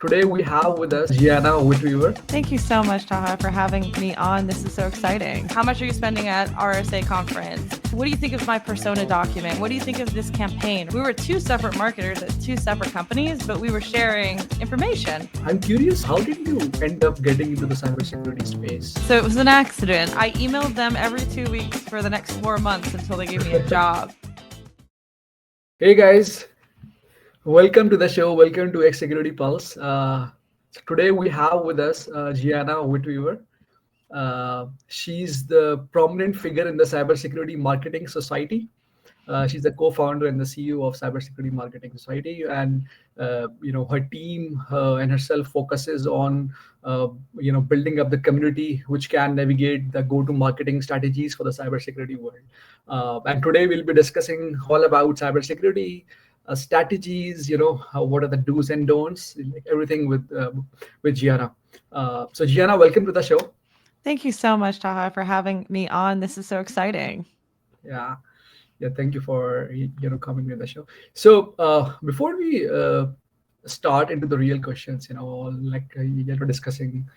Today we have with us Gianna Whitver. Thank you so much, Taha, for having me on. This is so exciting. How much are you spending at RSA conference? What do you think of my persona document? What do you think of this campaign? We were two separate marketers at two separate companies, but we were sharing information. I'm curious, how did you end up getting into the cybersecurity space? So it was an accident. I emailed them every 2 weeks for the next 4 months until they gave me a job. Hey guys, welcome to the show. Welcome to Xecurity Pulse. Today we have with us Gianna Whitver. She's the prominent figure in the Cybersecurity Marketing Society. She's the co-founder and the CEO of Cybersecurity Marketing Society, and her team and herself focuses on building up the community which can navigate the go-to-marketing strategies for the cybersecurity world. And today we'll be discussing all about cybersecurity strategies. What are the do's and don'ts, like everything with Gianna. So Gianna, welcome to the show. Thank you so much, Taha, for having me on. This is so exciting. Yeah. Yeah, thank you for coming to the show. So before we start into the real questions, discussing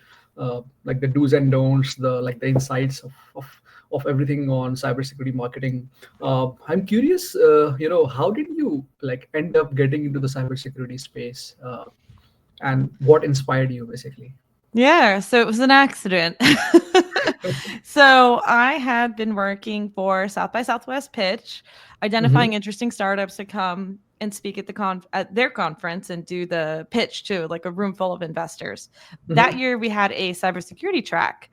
like the do's and don'ts, the insights of everything on cybersecurity marketing. I'm curious, how did you end up getting into the cybersecurity space, and what inspired you basically? Yeah, so it was an accident. So I had been working for South by Southwest Pitch, identifying interesting startups to come and speak at their conference and do the pitch to like a room full of investors. That year we had a cybersecurity track,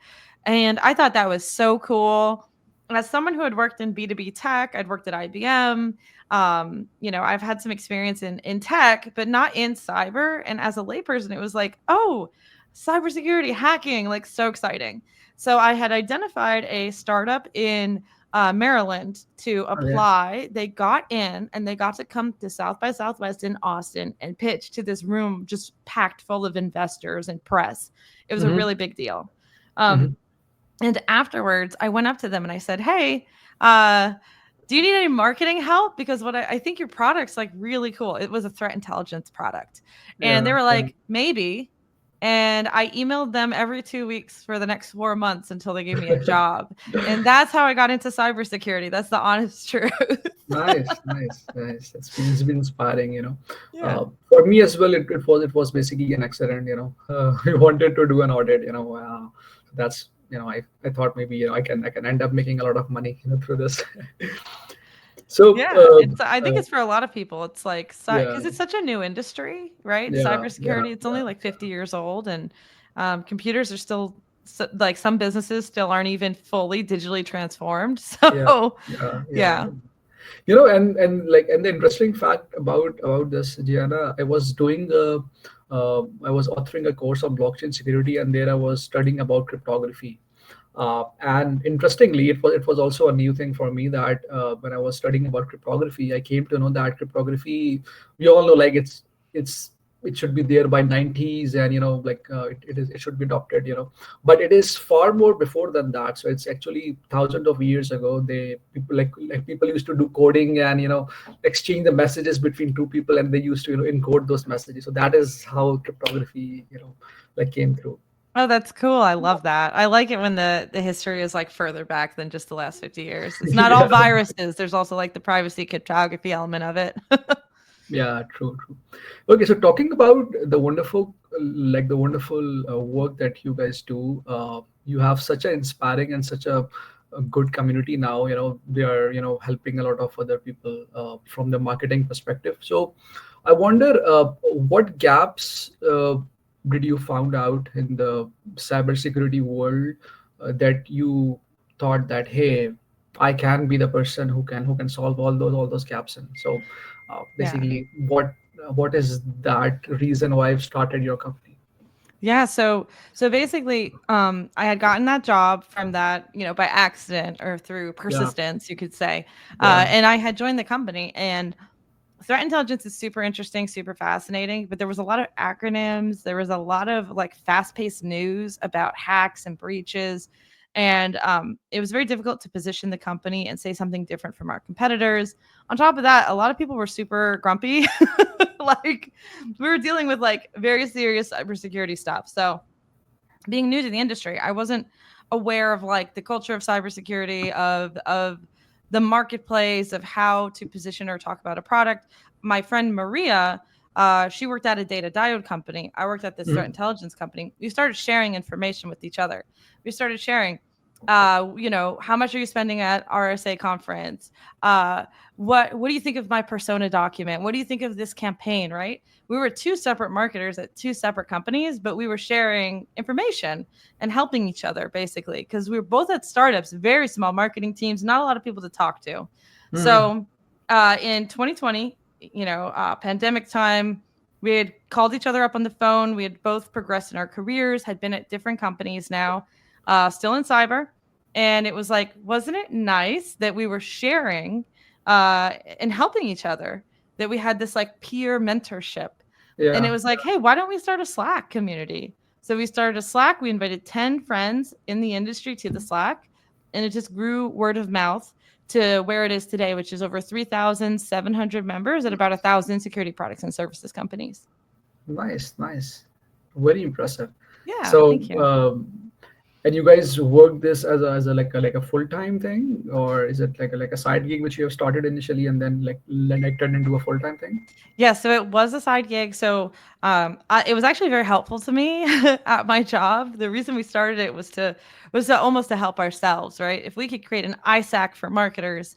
and I thought that was so cool. As someone who had worked in B2B tech, I'd worked at IBM. I've had some experience in tech, but not in cyber. And as a layperson, it was like, oh, cybersecurity hacking, like so exciting. So I had identified a startup in Maryland to apply. They got in and they got to come to South by Southwest in Austin and pitch to this room just packed full of investors and press. It was a really big deal. And afterwards, I went up to them and I said, hey, do you need any marketing help? Because what I think your product's like really cool. It was a threat intelligence product. And they were like, maybe. And I emailed them every 2 weeks for the next 4 months until they gave me a job. And that's how I got into cybersecurity. That's the honest truth. Nice. It's been inspiring. For me as well, it was basically an accident. We wanted to do an audit. That's I thought maybe I can end up making a lot of money through this. So yeah, I think it's for a lot of people. It's like because it's such a new industry, right? Cybersecurity. It's only like 50 years old, and computers are still like some businesses still aren't even fully digitally transformed. So yeah. And the interesting fact about this, Gianna, I was authoring a course on blockchain security, and there I was studying about cryptography. And interestingly, it was also a new thing for me that when I was studying about cryptography, I came to know that cryptography, we all know, like it should be there by 90s, and it should be adopted, but it is far more before than that. So it's actually thousands of years ago. People used to do coding and exchange the messages between two people, and they used to encode those messages. So that is how cryptography came through. Oh, that's cool. I love that. I like it when the history is like further back than just the last 50 years. It's not all viruses. There's also like the privacy cryptography element of it. Yeah, true. Okay, so talking about the wonderful work that you guys do, you have such an inspiring and such a good community now. They are helping a lot of other people from the marketing perspective. So I wonder what gaps did you found out in the cybersecurity world that you thought that, hey, I can be the person who can solve all those gaps in. So basically, what is that reason why I've started your company? Yeah, so basically, I had gotten that job from that, by accident or through persistence, you could say, and I had joined the company. And threat intelligence is super interesting, super fascinating, but there was a lot of acronyms. There was a lot of like fast-paced news about hacks and breaches. And it was very difficult to position the company and say something different from our competitors. On top of that, a lot of people were super grumpy. like we were dealing with like very serious cybersecurity stuff. So being new to the industry, I wasn't aware of like the culture of cybersecurity, of the marketplace, of how to position or talk about a product. My friend Maria, she worked at a data diode company. I worked at this threat Mhm. intelligence company. We started sharing information with each other. We started sharing, how much are you spending at RSA conference? Uh, what do you think of my persona document? What do you think of this campaign? Right? We were two separate marketers at two separate companies, but we were sharing information and helping each other basically because we were both at startups, very small marketing teams, not a lot of people to talk to. Mhm. So in 2020, pandemic time, we had called each other up on the phone. We had both progressed in our careers, had been at different companies now, still in cyber. And it was like, wasn't it nice that we were sharing and helping each other? That we had this like peer mentorship. And it Yeah. was like, hey, why don't we start a Slack community? So we started a Slack. We invited 10 friends in the industry to the Slack, and it just grew word of mouth to where it is today, which is over 3,700 members at about 1,000 security products and services companies. Nice, nice. Very impressive. Yeah, So, thank you. and you guys work this as a like a full-time thing, or is it like a side gig which you have started initially and then like turned into a full-time thing? Yeah, so it was a side gig. So it was actually very helpful to me at my job. The reason we started it was to almost to help ourselves, right? If we could create an ISAC for marketers,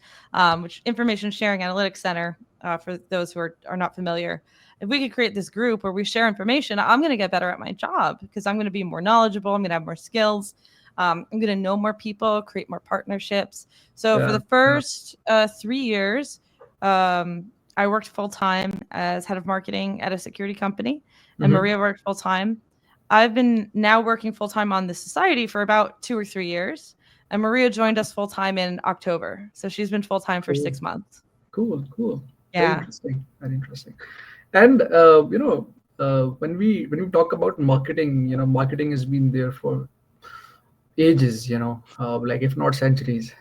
which Information Sharing Analytics Center, for those who are not familiar, if we could create this group where we share information, I'm going to get better at my job because I'm going to be more knowledgeable. I'm going to have more skills. I'm going to know more people, create more partnerships. So for Yeah, the yeah. first 3 years, I worked full time as head of marketing at a security company, and Hmm. Maria worked full time. I've been now working full time on the society for about 2 or 3 years, and Maria joined us full time in October. So she's been full time for Cool, 6 months. cool, cool. Very Yeah. interesting. Very interesting. And when we talk about marketing, marketing has been there for ages, like if not centuries.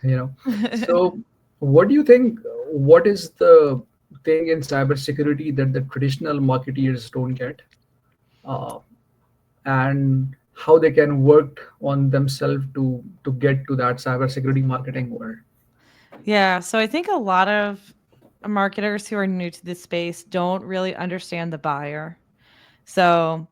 So, what do you think? What is the thing in cybersecurity that the traditional marketeers don't get, uh, and how they can work on themselves to get to that cybersecurity marketing world? Yeah. So I think a lot of marketers who are new to this space don't really understand the buyer. So,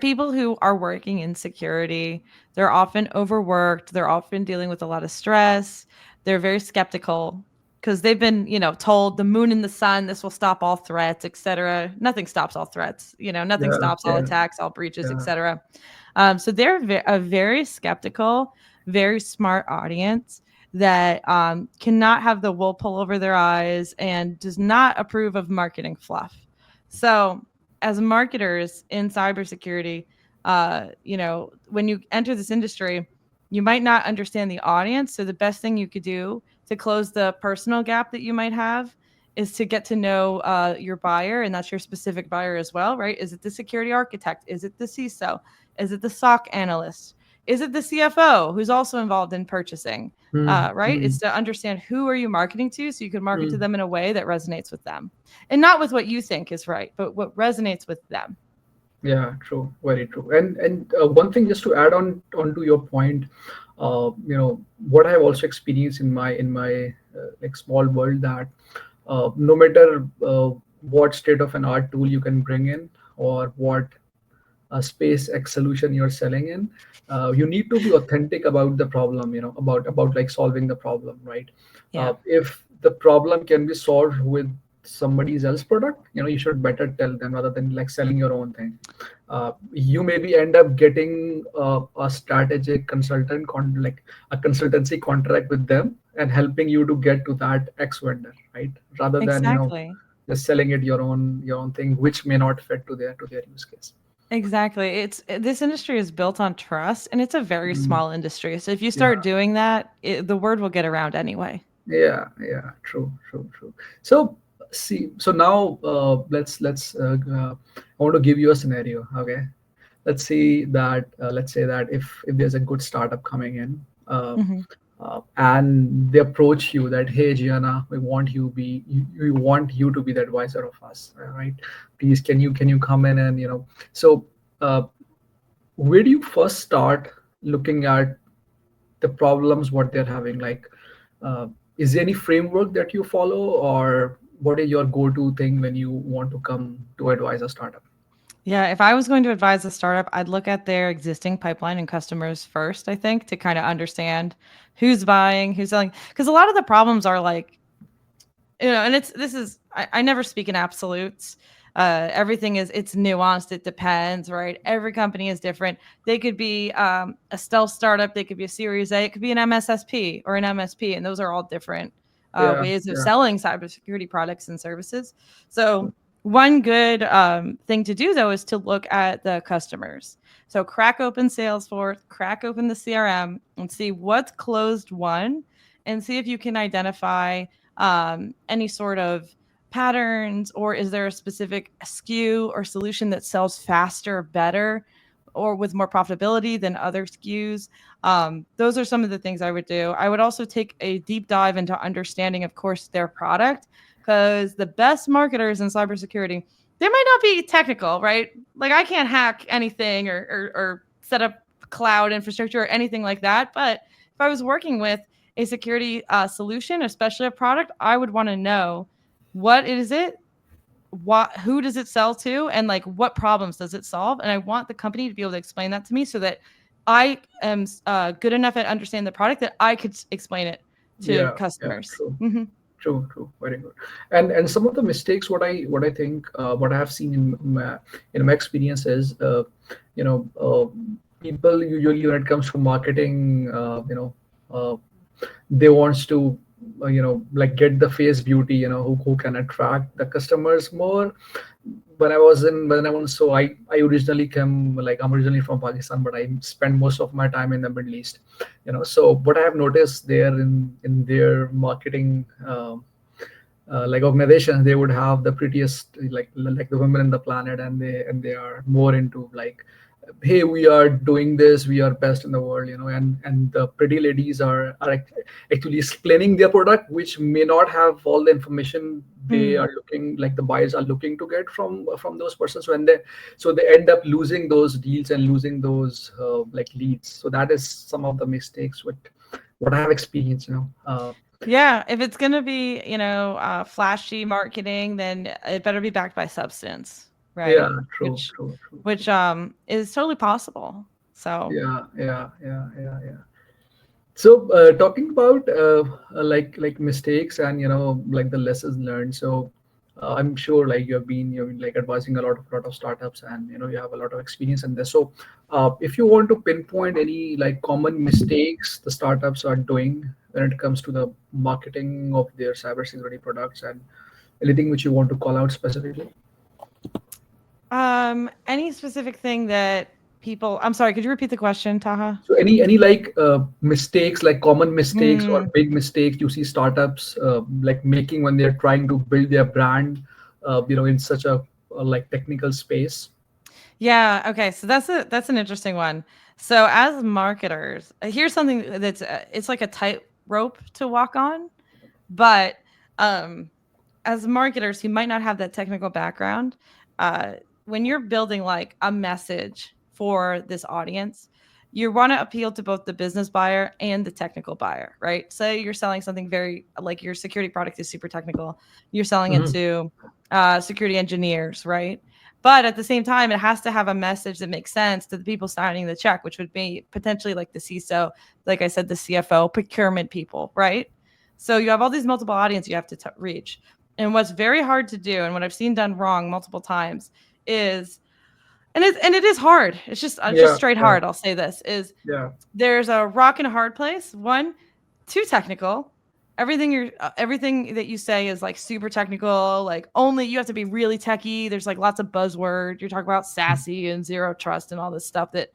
people who are working in security, they're often overworked. They're often dealing with a lot of stress. They're very skeptical because they've been, told the moon and the sun, this will stop all threats, etc. Nothing stops all threats. Nothing Yeah, stops all yeah, attacks, all breaches, yeah. etc. So they're a very skeptical, very smart audience that cannot have the wool pull over their eyes and does not approve of marketing fluff. So as marketers in cybersecurity, when you enter this industry, you might not understand the audience. So the best thing you could do to close the personal gap that you might have is to get to know your buyer, and that's your specific buyer as well, right? Is it the security architect? Is it the CISO? Is it the SOC analyst? Is it the CFO who's also involved in purchasing? Hmm. Right? Hmm. It's to understand who are you marketing to, so you can market to Hmm. them in a way that resonates with them and not with what you think is right, but what resonates with them. Yeah, true, very true. And one thing just to add onto your point, what I have also experienced in my like small world, that no matter what state of an art tool you can bring in, or what space X solution you're selling in, you need to be authentic about the problem, about like solving the problem, right? Yeah, If the problem can be solved with somebody's else product, you should better tell them rather than like selling your own thing. You maybe end up getting a strategic like a consultancy contract with them, and helping you to get to that X vendor, right? Rather than exactly. just selling it your own thing, which may not fit to their use case. Exactly. This industry is built on trust and it's a very Mm, small industry. So if you yeah, start doing that, the word will get around anyway. yeah, yeah. True, true, true. So see, so now let's. I want to give you a scenario. Okay, let's say that if there's a good startup coming in, Mhm. and they approach you that, hey Gianna, we want you to be the advisor of us, right? Please, can you come in and so uh, where do you first start looking at the problems what they're having? Like, uh, is there any framework that you follow, or what is your go-to thing when you want to come to advise a startup? Yeah, if I was going to advise a startup, I'd look at their existing pipeline and customers first, I think, to kind of understand who's buying, who's selling. Because a lot of the problems are like, and I never speak in absolutes. Everything it's nuanced. It depends, right? Every company is different. They could be a stealth startup. They could be a Series A. It could be an MSSP or an MSP, and those are all different Yeah, ways of yeah, selling cybersecurity products and services. So one good thing to do though is to look at the customers. So crack open Salesforce, crack open the CRM, and see what's closed won, and see if you can identify any sort of patterns, or is there a specific SKU or solution that sells faster, better, or with more profitability than other SKUs? Those are some of the things I would do. I would also take a deep dive into understanding, of course, their product, because the best marketers in cybersecurity, they might not be technical, right? Like I can't hack anything or set up cloud infrastructure or anything like that. But if I was working with a security solution, especially a product, I would want to know what is it, who does it sell to, and like what problems does it solve. And I want the company to be able to explain that to me so that I am good enough at understanding the product that I could explain it to yeah, yeah. customers. True. Hmm. True, very good. And some of the mistakes, what I think, what I have seen in my experience is, people usually when it comes to marketing, uh, they wants to, like get the face beauty, who can attract the customers more. So I originally came, like I'm originally from Pakistan, but I spent most of my time in the Middle East. So what I have noticed there in their marketing, like organizations, they would have the prettiest, like the women in the planet, and they are more into like, hey, we are doing this, we are best in the world, and the pretty ladies are actually explaining their product, which may not have all the information they Mm. are looking, like the buyers are looking to get from those persons. So they end up losing those deals and losing those like leads. So that is some of the mistakes what I have experienced. Yeah, if it's gonna be, flashy marketing, then it better be backed by substance, Yeah, right? true, Which true, true, which true. is totally possible. So Yeah. So talking about like mistakes and like the lessons learned. So I'm sure like you've been like advising a lot of startups, and you have a lot of experience in this. So if you want to pinpoint any like common mistakes the startups are doing when it comes to the marketing of their cybersecurity products, and anything which you want to call out specifically. any specific thing that people, I'm sorry, could you repeat the question, Taha? So any like mistakes, like common mistakes or Mm, big mistakes you see startups like making when they're trying to build their brand, in such a like technical space. yeah, okay. So that's an interesting one. So as marketers, here's something that's it's like a tightrope to walk on, but um as marketers who might not have that technical background, uh, when you're building like a message for this audience, you want to appeal to both the business buyer and the technical buyer, right? Say you're selling something very like your security product is super technical. You're selling it Mhm. to security engineers, right? But at the same time, it has to have a message that makes sense to the people signing the check, which would be potentially like the CISO, like I said, the CFO, procurement people, right? So you have all these multiple audience you have to reach. And what's very hard to do, and what I've seen done wrong multiple times, is and it is hard. It's just Yeah, straight yeah, hard. I'll say this is yeah. there's a rock and a hard place. One, too technical. Everything that you say is like super technical. Like only you have to be really techy. There's like lots of buzzword. You're talking about SASE and zero trust and all this stuff that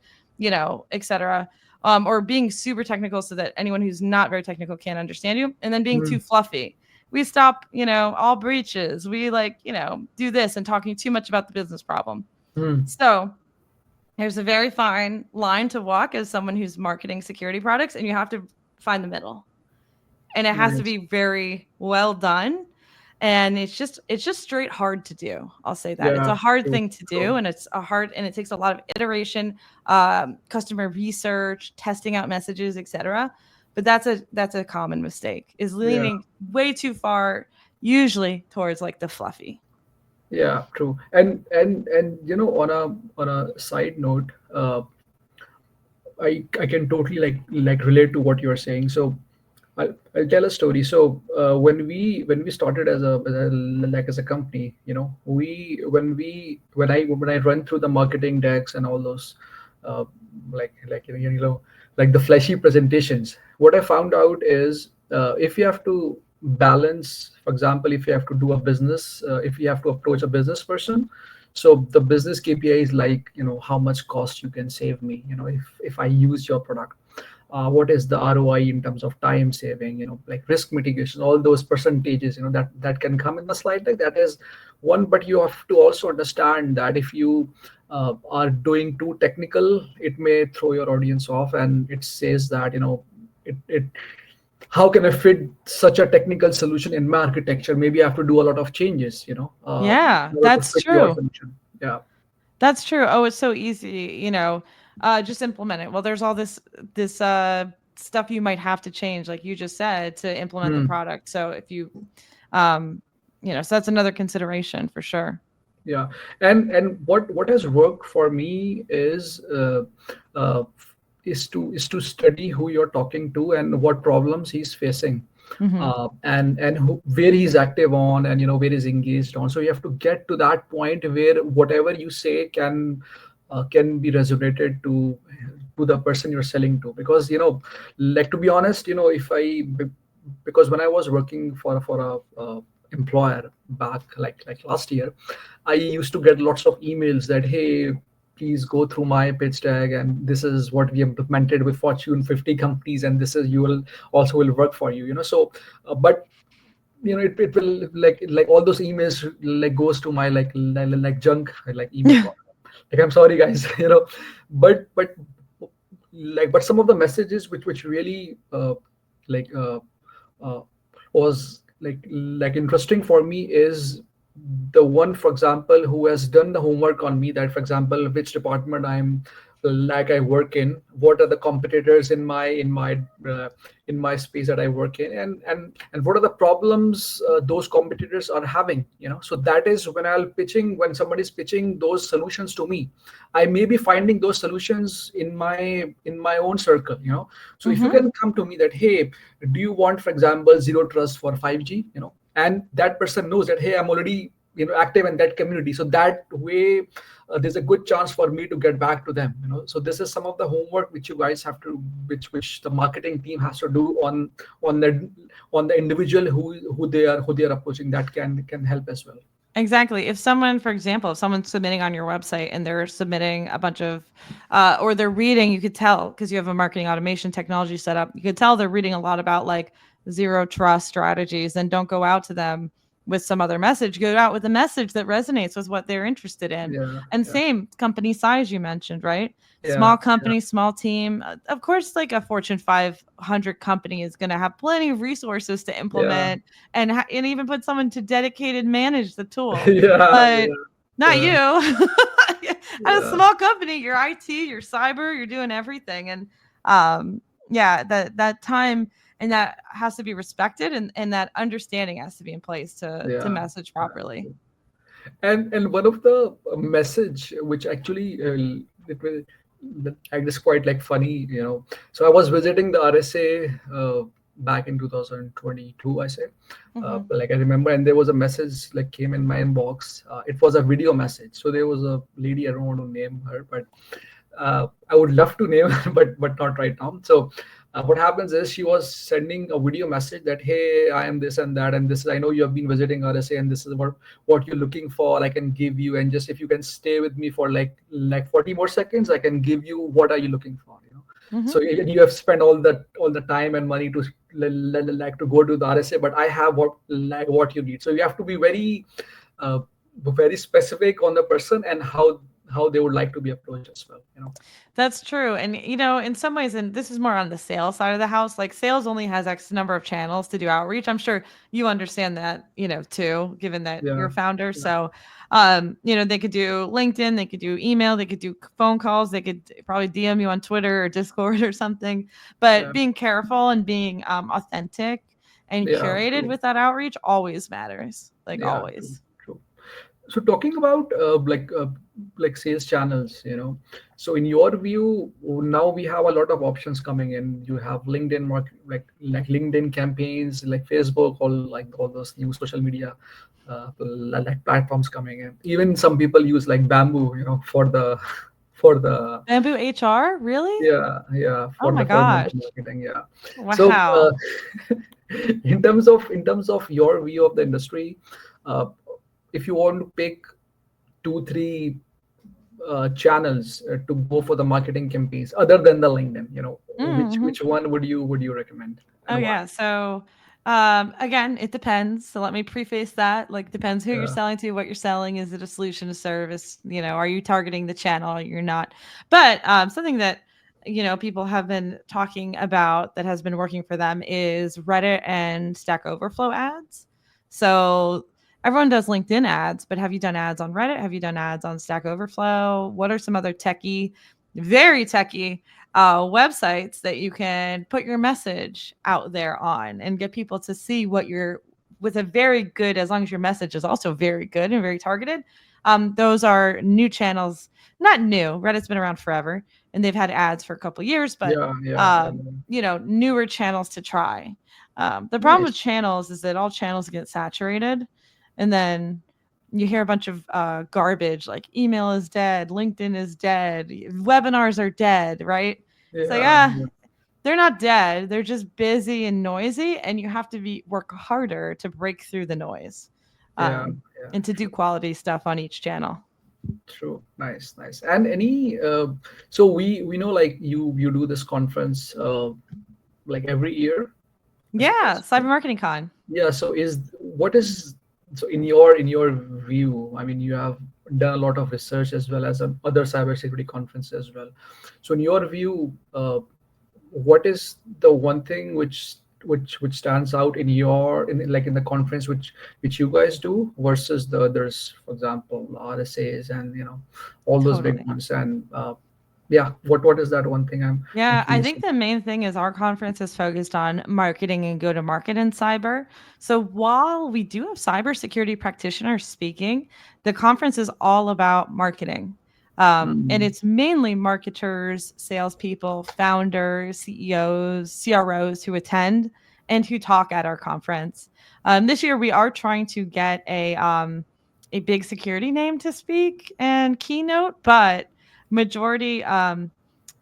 etc. Or being super technical so that anyone who's not very technical can't understand you, and then being Mm, too fluffy. We stop, all breaches. We like, do this and talking too much about the business problem. mm, So there's a very fine line to walk as someone who's marketing security products, and you have to find the middle, and it has to Nice. be very well done. And it's just straight hard to do. I'll say that it's a Yeah, hard true, thing to do, true. and it takes a lot of iteration, customer research, testing out messages, etc. But that's a common mistake, is Yeah, leaning way too far, usually towards like the fluffy. yeah, true. And on a side note, I can totally like relate to what you're saying. So I'll tell a story. So when we started as a company, we when I run through the marketing decks and all those, uh, like the fleshy presentations, what I found out is, if you have to balance, for example, if you have to do a business, if you have to approach a business person, so the business KPI is like, how much cost you can save me, if I use your product. What is the ROI in terms of time saving, like risk mitigation, all those percentages, that can come in the slide deck. That is one. But you have to also understand that if you are doing too technical, it may throw your audience off, and it says that, it how can I fit such a technical solution in my architecture? Maybe I have to do a lot of changes, Yeah, in order to that's fit your true. solution. Yeah. That's true. Oh, it's so easy, just implement it. Well, there's all this stuff you might have to change, like you just said, to implement the Hmm. product. So if you, um, so that's another consideration for sure. Yeah. And what has worked for me uh, is to study who you're talking to and what problems he's facing, Hmm. and where he's active on, and where he's engaged on. So you have to get to that point where whatever you say can be resonated to the person you're selling to. Because, like, to be honest, because when I was working for a employer back, like last year, I used to get lots of emails that, hey, please go through my pitch deck, and this is what we implemented with Fortune 50 companies, and this is you will also will work for you. So, but it will, like all those emails like goes to my like junk like email box. Like, I'm sorry, guys, but but some of the messages which really like uh, was like interesting for me is the one, for example, who has done the homework on me, that, for example, which department I work in, what are the competitors in my space that I work in, and what are the problems those competitors are having. So that is when somebody's pitching those solutions to me, I may be finding those solutions in my own circle. So if you Hmm. can come to me that, hey, do you want, for example, zero trust for 5G, and that person knows that, hey, I'm already active in that community, so that way there's a good chance for me to get back to them. So this is some of the homework which you guys have to, which the marketing team has to do on the on the individual who they are approaching. That can help as well. Exactly. If someone, for example, if someone's submitting on your website and they're submitting a bunch of, or they're reading, you could tell because you have a marketing automation technology set up. You could tell they're reading a lot about like zero trust strategies. Then don't go out to them with some other message. Go out with a message that resonates with what they're interested in. Yeah, And yeah, same company size you mentioned, right? yeah, Small company, small team. Of course, like a Fortune 500 company is going to have plenty of resources to yeah, implement and even put someone to dedicated manage the tool. yeah, But not yeah, you. At a yeah, small company, you're IT, you're cyber, you're doing everything. And um, yeah, that time and that has to be respected, and that understanding has to be in place to yeah, message yeah. properly. And one of the message which actually it will that I just quite like funny. So I was visiting the RSA back in 2022, I say. Hmm. Like, I remember, and there was a message like came in my inbox. It was a video message. So there was a lady, I don't want to name her, but I would love to name her, but not right now. So what happens is, she was sending a video message that, hey, I am this and that, and this is, I know you have been visiting RSA, and this is what you're looking for. I can give you, and just if you can stay with me for like 40 more seconds, I can give you what are you looking for. Hmm. So you have spent all the time and money to like to go to the RSA, but I have what you need. So you have to be very uh, very specific on the person, and how they would like to be approached as well, you know. That's true. And, in some ways, and this is more on the sales side of the house, like sales only has X number of channels to do outreach. I'm sure you understand that, too, given that you're Yeah, a founder. yeah, So, they could do LinkedIn, they could do email, they could do phone calls, they could probably DM you on Twitter or Discord or something. But yeah, being careful and being authentic and yeah, curated true. with that outreach always matters, like Yeah, true, always. true. So talking about like sales channels, you know. So in your view, now we have a lot of options coming in. You have LinkedIn like LinkedIn campaigns, like Facebook, all those new social media like platforms coming in. Even some people use like Bamboo, you know, for the for the Bamboo HR, really? yeah Oh for my the content gosh. marketing. Yeah. So Wow. in terms of your view of the industry, uh, if you want to pick 2 3 channels to go for the marketing campaigns other than the LinkedIn, you know, Mm-hmm. which one would you recommend Oh and why? yeah. So again, it depends. So let me preface that. Like depends who you're Yeah, selling to, what you're selling. Is it a solution, a service? Are you targeting the channel? You're not. But something that people have been talking about that has been working for them is Reddit and Stack Overflow ads. So everyone does LinkedIn ads, but have you done ads on Reddit? Have you done ads on Stack Overflow? What are some other techie, very techie websites that you can put your message out there on and get people to see what you're with a very good, as long as your message is also very good and very targeted. Those are new channels, not new. Reddit's been around forever and they've had ads for a couple years, but yeah, yeah, yeah. newer channels to try. The problem with Nice. channels is that all channels get saturated, and then you hear a bunch of garbage like email is dead, LinkedIn is dead, webinars are dead, right? It's like, Yeah, yeah, they're not dead. They're just busy and noisy, and you have to work harder to break through the noise, yeah, um, yeah. and to do True, quality stuff on each channel. true. Nice, nice. And any so we know like you do this conference like every year, is it? Yeah, Cyber Marketing Con. Yeah, so is what is so in your view, I mean, you have done a lot of research as well as other cybersecurity conferences as well. So in your view, what is the one thing which stands out in your in the conference which you guys do versus the others, for example, RSAs and all those big Totally. ones, and yeah, what is that one thing I'm Yeah, I curious think the main thing is our conference is focused on marketing and go to market in cyber. So while we do have cybersecurity practitioners speaking, the conference is all about marketing. And Mm, it's mainly marketers, salespeople, founders, CEOs, CROs who attend and who talk at our conference. This year, we are trying to get a big security name to speak and keynote, but majority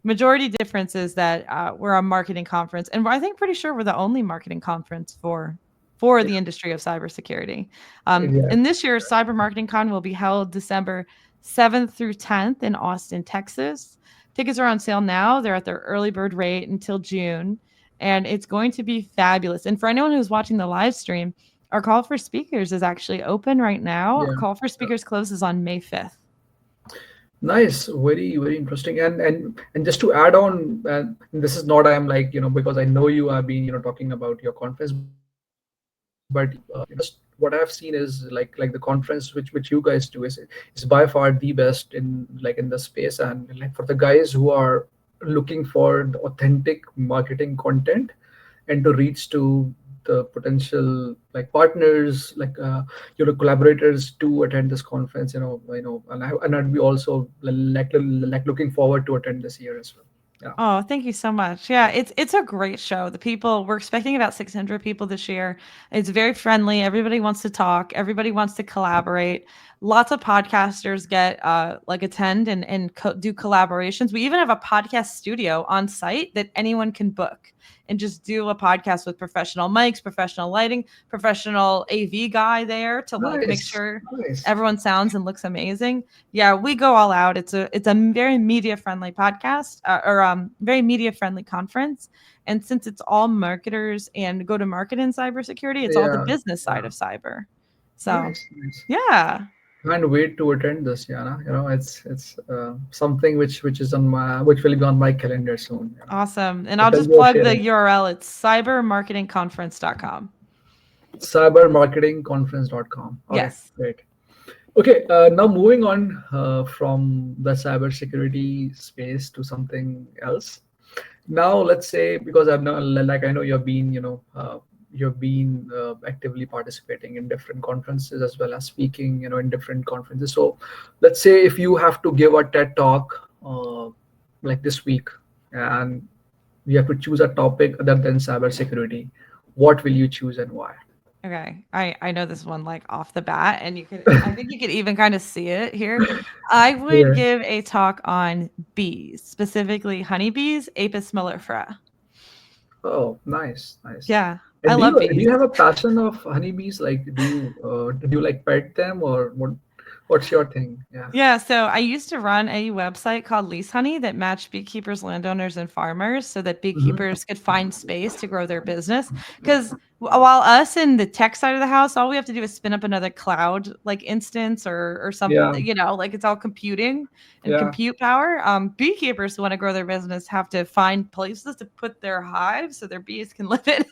majority difference is that we're a marketing conference, and I think pretty sure we're the only marketing conference for yeah, the industry of cybersecurity. exactly. And this year's Cyber Marketing Con will be held December 7th through 10th in Austin, Texas. Tickets are on sale now. They're at their early bird rate until June, and it's going to be fabulous. And for anyone who's watching the live stream, our call for speakers is actually open right now. Yeah. Call for speakers closes on May 5th. Nice, very very interesting. And just to add on, this is not, I'm like, because I know you have been talking about your conference, but just what I've seen is like the conference which you guys do is by far the best in the space, and like for the guys who are looking for the authentic marketing content and to reach to the potential like partners, like collaborators to attend this conference, and I'd be also like looking forward to attend this year as well. Yeah. Oh, thank you so much. Yeah, it's a great show. The people, we're expecting about 600 people this year. It's very friendly. Everybody wants to talk. Everybody wants to collaborate. Lots of podcasters get like attend and do collaborations. We even have a podcast studio on site that anyone can book and just do a podcast with professional mics, professional lighting, professional AV guy there to like make Nice, sure nice. everyone sounds and looks amazing. Yeah, we go all out. It's a very media friendly podcast, or very media friendly conference. And since it's all marketers and go to market in cybersecurity, it's all the Yeah, business side yeah. of cyber. So Nice, nice. yeah. can't wait to attend this, Yana. It's something which is on my which will be on my calendar soon. Awesome. And So I'll thank just you for plug the sharing. URL. It's cybermarketingconference.com. Cybermarketingconference.com. Okay, Yes. great. Okay, now moving on from the cybersecurity space to something else. Now let's say, because I've know, like I know you've been actively participating in different conferences as well as speaking in different conferences. So let's say if you have to give a TED talk like this week, and you have to choose a topic other than cybersecurity, what will you choose and why? Okay. I know this one like off the bat, and I think you could even kind of see it here. I would Yeah. give a talk on bees, specifically honeybees, Apis mellifera. Oh, nice, nice. Yeah, I And love do bees. you have a passion of honeybees? Like, do you like pet them, or what's your thing? Yeah. Yeah, so I used to run a website called Lease Honey that matched beekeepers, landowners, and farmers so that Hmm. beekeepers could find space to grow their business. Because while us in the tech side of the house, all we have to do is spin up another cloud like instance or something, Yeah. like it's all computing and Yeah. compute power. Beekeepers who want to grow their business have to find places to put their hives so their bees can live in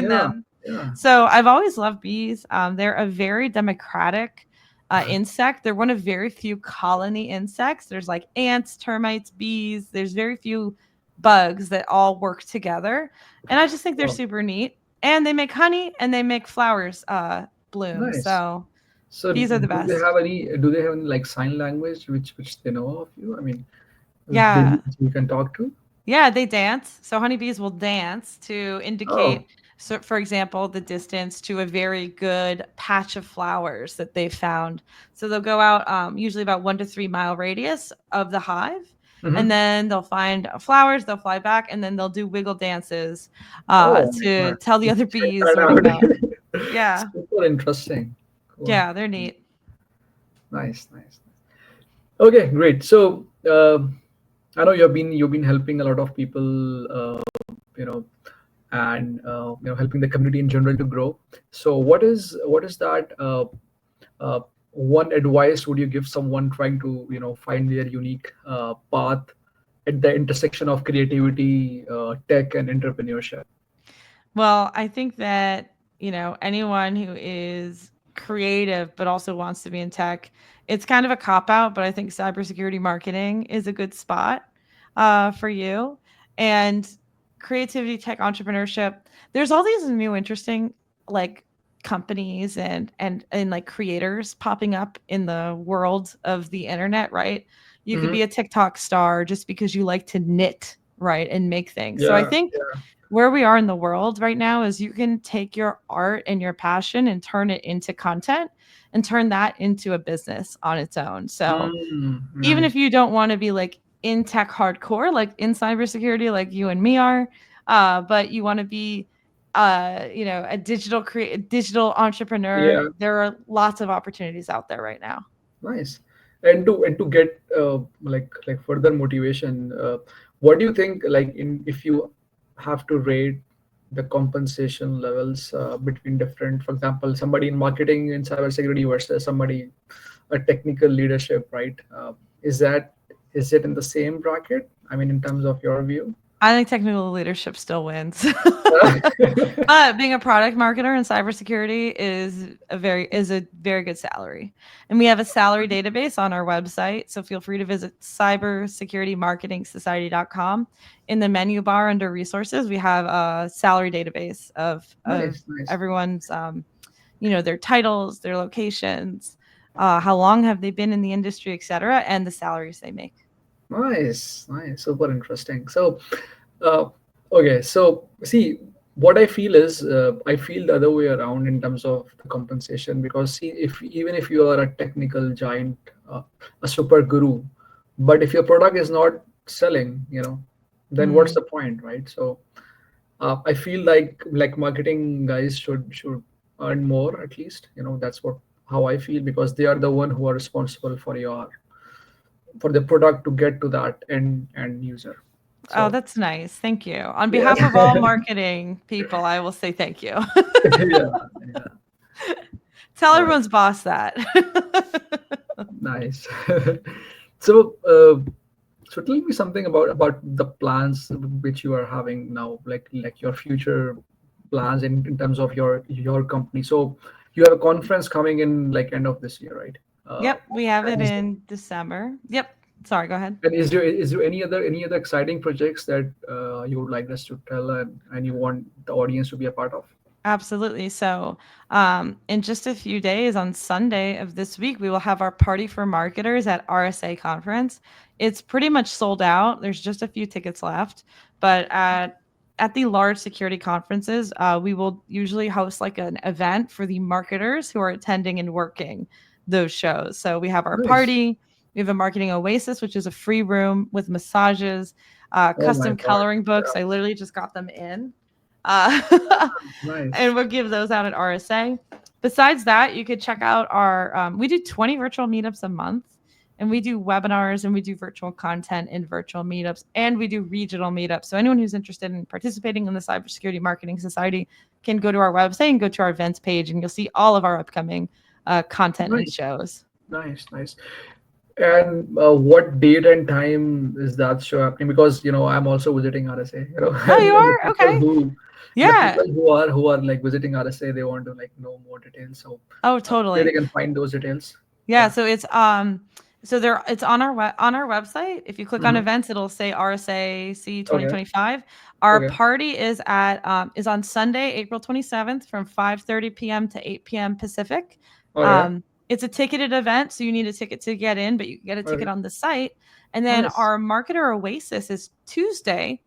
Yeah. them. Yeah. So I've always loved bees. They're a very democratic insect. They're one of very few colony insects. There's like ants, termites, bees. There's very few bugs that all work together. And I just think they're Oh, super neat. And they make honey and they make flowers bloom. nice. So So bees are the best. do they have any like sign language which they know of you? I mean, Yeah. you can talk to? Yeah, they dance. So honeybees will dance to Oh. indicate, so for example, the distance to a very good patch of flowers that they've found. So they'll go out, usually about 1 to 3 mile radius of the hive, and Hmm. then they'll find flowers. They'll fly back, and then they'll do wiggle dances Oh my to God. tell the other Check bees that where to go. out. Yeah, Super interesting. Cool. yeah, they're neat. Nice, nice. Okay, great. So I know you've been helping a lot of people, you know, and helping the community in general to grow. So what is that one advice would you give someone trying to find their unique path at the intersection of creativity, tech, and entrepreneurship? Well, I think that, anyone who is creative but also wants to be in tech, it's kind of a cop out, but I think cybersecurity marketing is a good spot for you. And creativity, tech, entrepreneurship, there's all these new interesting like companies and like creators popping up in the world of the internet, right? You could Hmm. be a TikTok star just because you like to knit, right, and make things. So I Yeah, think yeah. where we are in the world right now is you can take your art and your passion and turn it into content and turn that into a business on its own. So even Nice. if you don't want to be like in tech hardcore, like in cybersecurity, like you and me are, but you want to be, a digital entrepreneur, Yeah. there are lots of opportunities out there right now. Nice. And to get like further motivation, what do you think, like, in if you have to rate the compensation levels between different, for example, somebody in marketing in cybersecurity versus somebody a technical leadership, right? Is it in the same bracket? I mean, in terms of your view? I think technical leadership still wins. But being a product marketer in cybersecurity is a very good salary. And we have a salary database on our website. So feel free to visit cybersecuritymarketingsociety.com. In the menu bar under resources, we have a salary database of Nice, nice. everyone's their titles, their locations, how long have they been in the industry, et cetera, and the salaries they make. Nice, nice, super interesting. So, uh, okay, so see, what I feel is, I feel the other way around in terms of the compensation, because see, if even if you are a technical giant, a super guru, but if your product is not selling, then what's Mm. the point, right? So, I feel like marketing guys should earn more at least. That's what how I feel, because they are the one who are responsible for the product to get to that end user. Oh, So that's nice. Thank you. On yeah. behalf of all marketing people, I will say thank you. Yeah, yeah. Tell All right. everyone's boss that. Nice. So, so tell me something about the plans which you are having now, like your future plans in terms of your company. So you have a conference coming in like end of this year, right? Yep, we have it And in December. Yep. Sorry, go ahead. is there any other exciting projects that you would like us to tell and you want the audience to be a part of? Absolutely. So, in just a few days, on Sunday of this week, we will have our party for marketers at RSA conference. It's pretty much sold out. There's just a few tickets left, but at the large security conferences, we will usually host like an event for the marketers who are attending and working those shows. So we have our Nice. party. We have a marketing oasis, which is a free room with massages, Oh my custom God. coloring books. Yeah. I literally just got them in. Uh, Nice. and we'll give those out at RSA. Besides that, you could check out we do 20 virtual meetups a month, and we do webinars and we do virtual content in virtual meetups, and we do regional meetups. So anyone who's interested in participating in the Cybersecurity Marketing Society can go to our website and go to our events page, and you'll see all of our upcoming content and Nice. shows. Nice. Nice. And what date and time is that show happening? Because I'm also visiting RSA, Oh, you and the are? people Okay. who the Yeah. people who are like visiting RSA, they want to like know more details. So Oh, where they totally. can find those details. Yeah, Yeah. so it's on our website. If you click on Hmm. events, it'll say RSAC Okay. 2025. Our Okay. party is on Sunday, April 27th from 5:30 p.m. to 8 p.m. Pacific. Okay. It's a ticketed event, so you need a ticket to get in, but you can get a ticket Okay. on the site. And then Nice. our marketer oasis is Tuesday,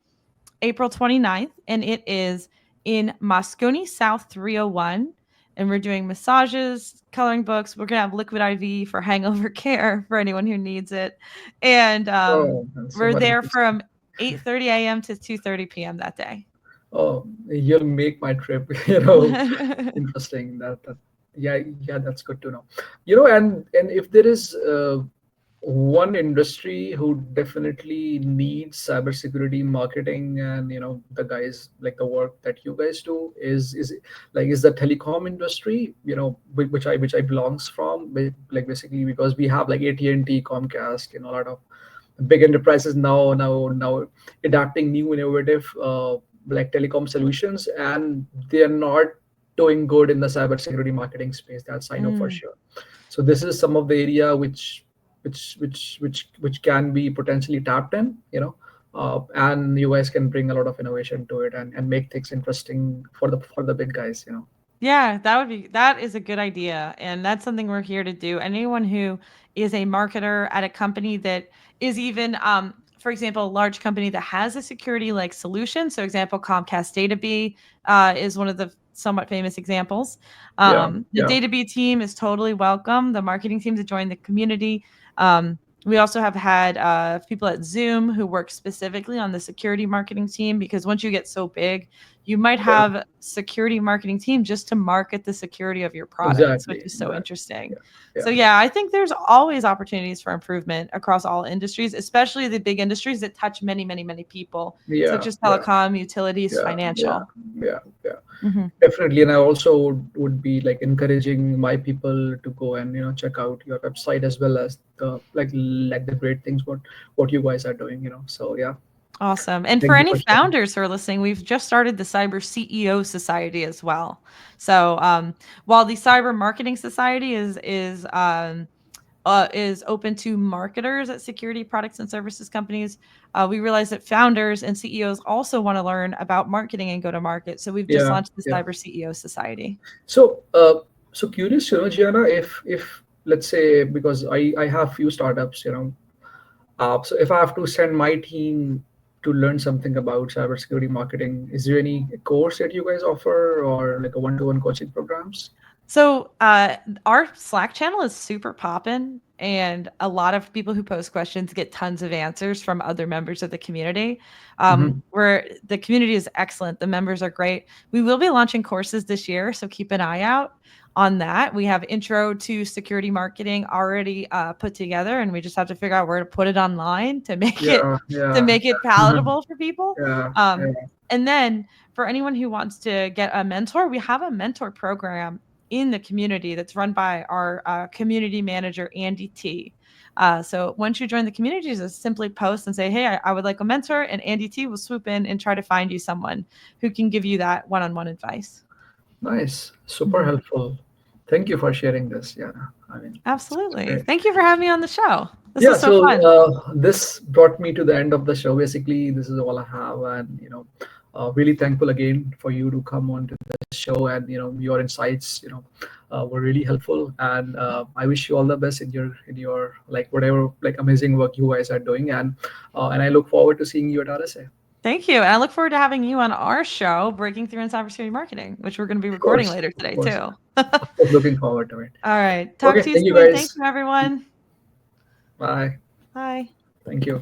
April 29th, and it is in Moscone South 301. And we're doing massages, coloring books. We're going to have liquid IV for hangover care for anyone who needs it. And Oh, that's we're super there interesting. from 8:30 a.m. to 2:30 p.m. that day. Oh, you'll make my trip. Interesting. Yeah, yeah, that's good to know. And if there is one industry who definitely needs cybersecurity marketing, and the guys, like the work that you guys do, is the telecom industry, which I belongs from, like basically because we have like AT&T, Comcast, a lot of big enterprises now adapting new innovative like telecom solutions, and they're not doing good in the cybersecurity marketing space. That's I know for Mm. sure. So this is some of the area which can be potentially tapped in, and you guys can bring a lot of innovation to it, and make things interesting for the big guys. Yeah, that is a good idea. And that's something we're here to do. Anyone who is a marketer at a company that is even for example, a large company that has a security like solution. So example, Comcast DataB is one of the somewhat famous examples. Yeah, The yeah. DataB team is totally welcome. The marketing team to join the community. We also have had people at Zoom who work specifically on the security marketing team because once you get so big, you might Yeah, have security marketing team just to market the security of your products, which exactly, is so exactly. interesting. Yeah, So yeah, yeah, I think there's always opportunities for improvement across all industries, especially the big industries that touch many, many, many people, such yeah, as yeah, telecom, utilities, yeah, yeah, financial. yeah, yeah. Mhm. Definitely, and I also would be like encouraging my people to go and check out your website, as well as the great things what you guys are doing. So yeah, Awesome. And for thank you any for sharing. founders who are listening, we've just started the Cyber CEO Society as well. So while the Cyber Marketing Society is open to marketers at security products and services companies, we realize that founders and CEOs also want to learn about marketing and go to market. So we've just Yeah, launched the yeah. Cyber CEO Society. So curious, Gianna, if let's say, because I have few startups, so if I have to send my team to learn something about cybersecurity marketing, is there any course that you guys offer, or like a one-to-one coaching programs? So our Slack channel is super poppin', and a lot of people who post questions get tons of answers from other members of the community. Hmm. Where the community is excellent, the members are great. We will be launching courses this year, so keep an eye out on that. We have intro to security marketing already put together, and we just have to figure out where to put it online Yeah, to yeah, make it palatable for people. yeah, Um, yeah. and then for anyone who wants to get a mentor, we have a mentor program in the community that's run by our community manager, Andy T. So once you join the community, just simply post and say, hey, I would like a mentor, and Andy T will swoop in and try to find you someone who can give you that one-on-one advice. Nice, super Mhm. helpful. Thank you for sharing this. Yeah, I mean, it's Absolutely. great. Thank you for having me on the show. This Yeah, was so so fun. this brought me to the end of the show. Basically, this is all I have, and really thankful again for you to come on to this show, and your insights, were really helpful. And I wish you all the best in your like whatever like amazing work you guys are doing, and I look forward to seeing you at RSA. Thank you. And I look forward to having you on our show, Breaking Through in Cybersecurity Marketing, which we're going to be recording later Of today, course, too. of course, looking forward to it. All right. Talk Okay, to you thank you soon. Thank guys. you, everyone. Bye. Bye. Thank you.